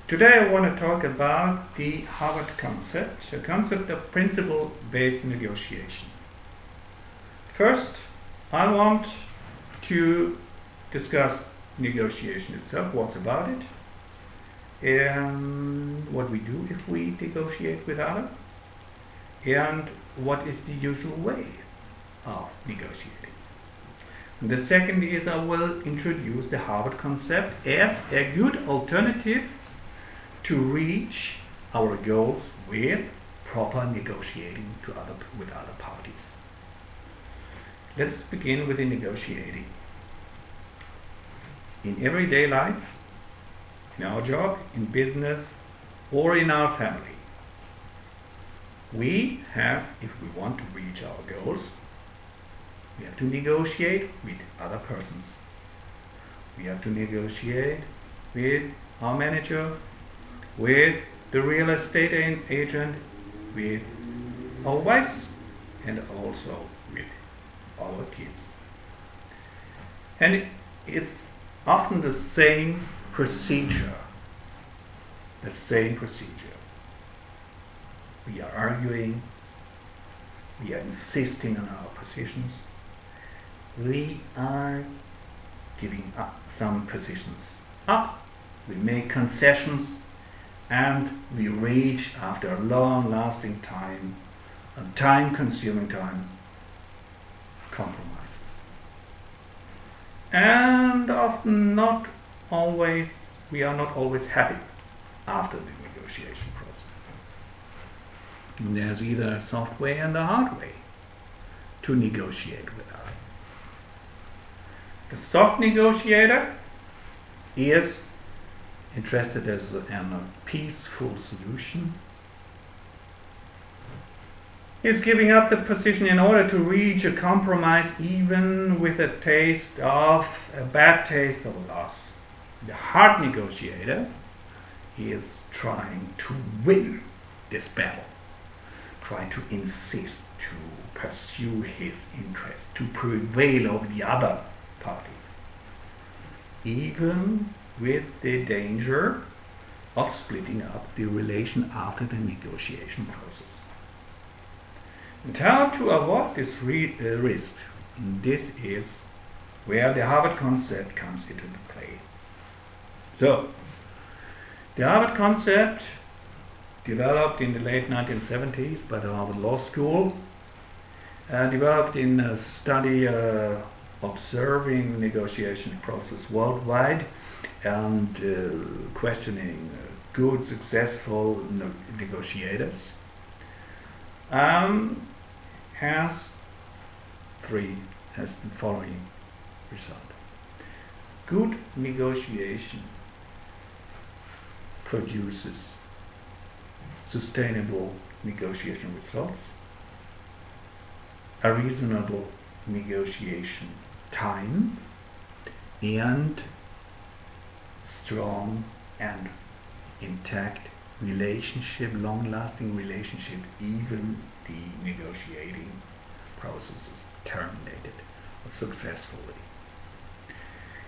Today I want to talk about the Harvard concept, a concept of principle-based negotiation. First, I want to discuss negotiation itself, what's about it, and what we do if we negotiate with others, and what is the usual way of negotiating. And the second is I will introduce the Harvard concept as a good alternative to reach our goals with proper negotiating with other parties. Let us begin with the negotiating. In everyday life, in our job, in business, or in our family, we have, if we want to reach our goals, we have to negotiate with other persons. We have to negotiate with our manager, with the real estate agent, with our wives, and also with our kids. And it's often the same procedure. We are arguing, we are insisting on our positions, we are giving up some positions up, we make concessions, and we reach, after a long-lasting time, a time-consuming time, compromises. And often we are not always happy after the negotiation process. And there's either a soft way and a hard way to negotiate with others. The soft negotiator is interested in a peaceful solution. He's giving up the position in order to reach a compromise, even with a bad taste of loss. The hard negotiator is trying to win this battle, trying to insist, to pursue his interest, to prevail over the other party, even with the danger of splitting up the relation after the negotiation process. And how to avoid this risk? This is where the Harvard concept comes into play. So, the Harvard concept, developed in the late 1970s by the Harvard Law School, developed in a study observing negotiation process worldwide and questioning good, successful negotiators, has the following result. Good negotiation produces sustainable negotiation results, a reasonable negotiation time, and strong and intact relationship, long-lasting relationship, even the negotiating process is terminated successfully.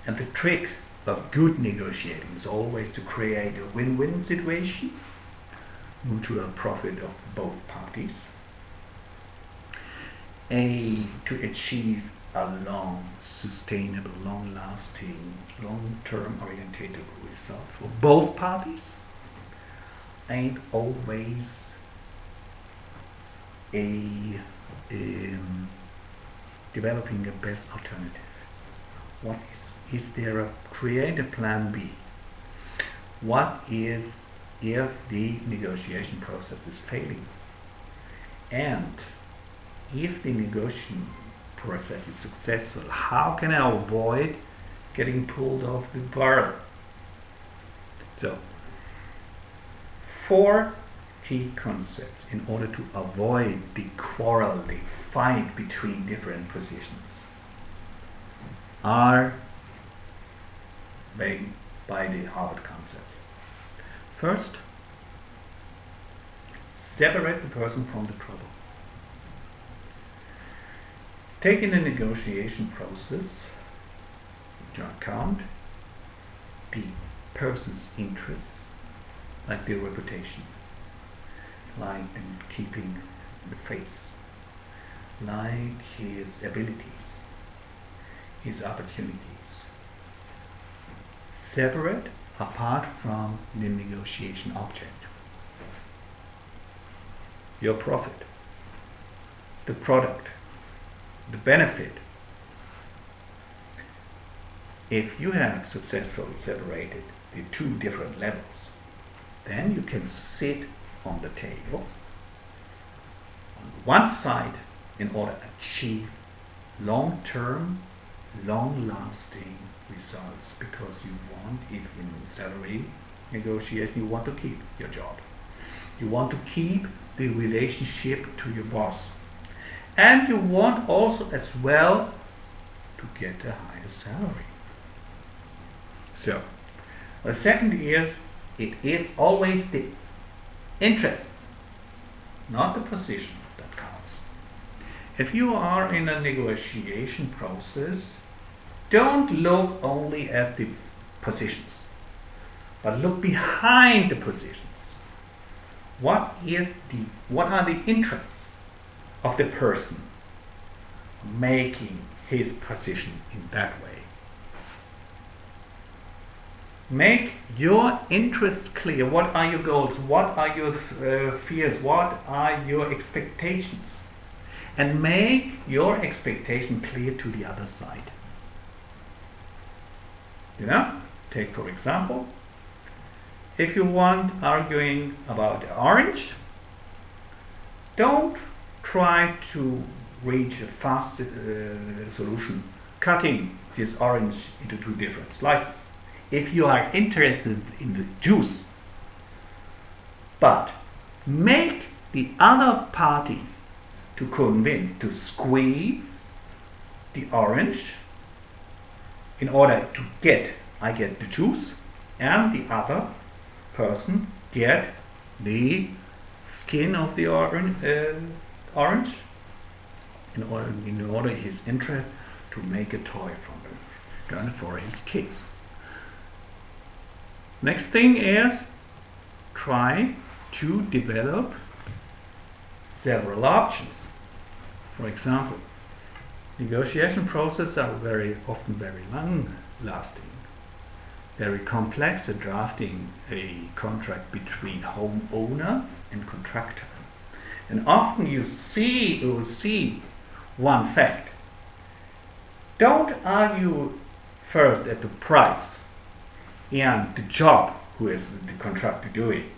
And the trick of good negotiating is always to create a win-win situation, mutual profit of both parties, to achieve a sustainable, long-lasting, long-term orientated results for both parties, ain't always developing a best alternative. What is there a creative plan B? What is if the negotiation process is failing? And if the negotiation process is successful, how can I avoid getting pulled off the barrel? So, 4 key concepts in order to avoid the quarrel, the fight between different positions are made by the Harvard concept. First, separate the person from the trouble. Take in the negotiation process into account the person's interests like the reputation, like keeping the faith, like his abilities, his opportunities. Separate apart from the negotiation object. Your profit, the product, the benefit. If you have successfully separated the two different levels, then you can sit on the table on one side in order to achieve long-term, long-lasting results, because you want, if in salary negotiation, you want to keep your job. You want to keep the relationship to your boss. And you want also as well to get a higher salary. So, the second is, it is always the interest, not the position, that counts. If you are in a negotiation process, don't look only at the positions, but look behind the positions. What are the interests of the person making his position in that way? Make your interests clear. What are your goals? What are your fears? What are your expectations? And make your expectation clear to the other side. You know, take for example, if you want arguing about orange, don't try to reach a fast solution cutting this orange into two different slices. If you are interested in the juice, but make the other party to convince to squeeze the orange in order to get the juice, and the other person get the skin of the orange in order his interest to make a toy from the gun for his kids. Next thing is, try to develop several options. For example, negotiation processes are very often very long-lasting, very complex at drafting a contract between homeowner and contractor. And often you will see one fact. Don't argue first at the price and the job who is the contractor doing.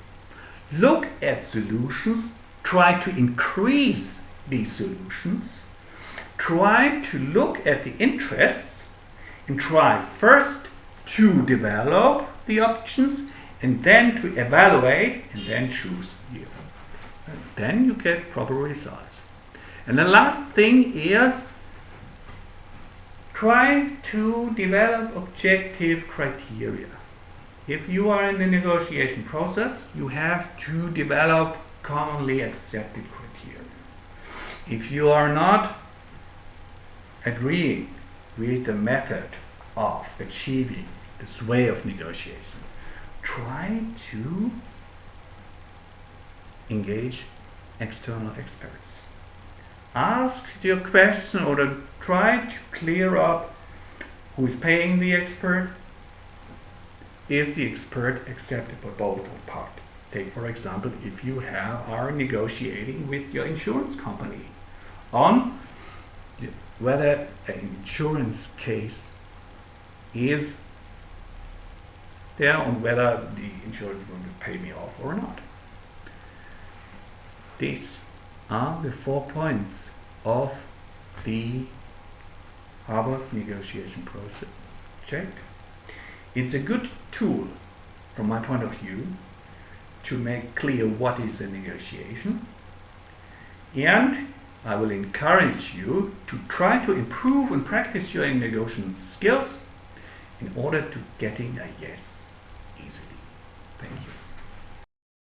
Look at solutions, try to increase these solutions, try to look at the interests, and try first to develop the options, and then to evaluate, and then choose you. And then you get proper results. And the last thing is, try to develop objective criteria. If you are in the negotiation process, you have to develop commonly accepted criteria. If you are not agreeing with the method of achieving this way of negotiation, try to engage external experts. Ask your question or try to clear up who is paying the expert. Is the expert accepted by both parties? Take for example, if you are negotiating with your insurance company on whether an insurance case is there, on whether the insurance is going to pay me off or not. These are the 4 points of the Harvard negotiation project. It's a good tool, from my point of view, to make clear what is a negotiation, and I will encourage you to try to improve and practice your negotiation skills in order to getting a yes easily. Thank you.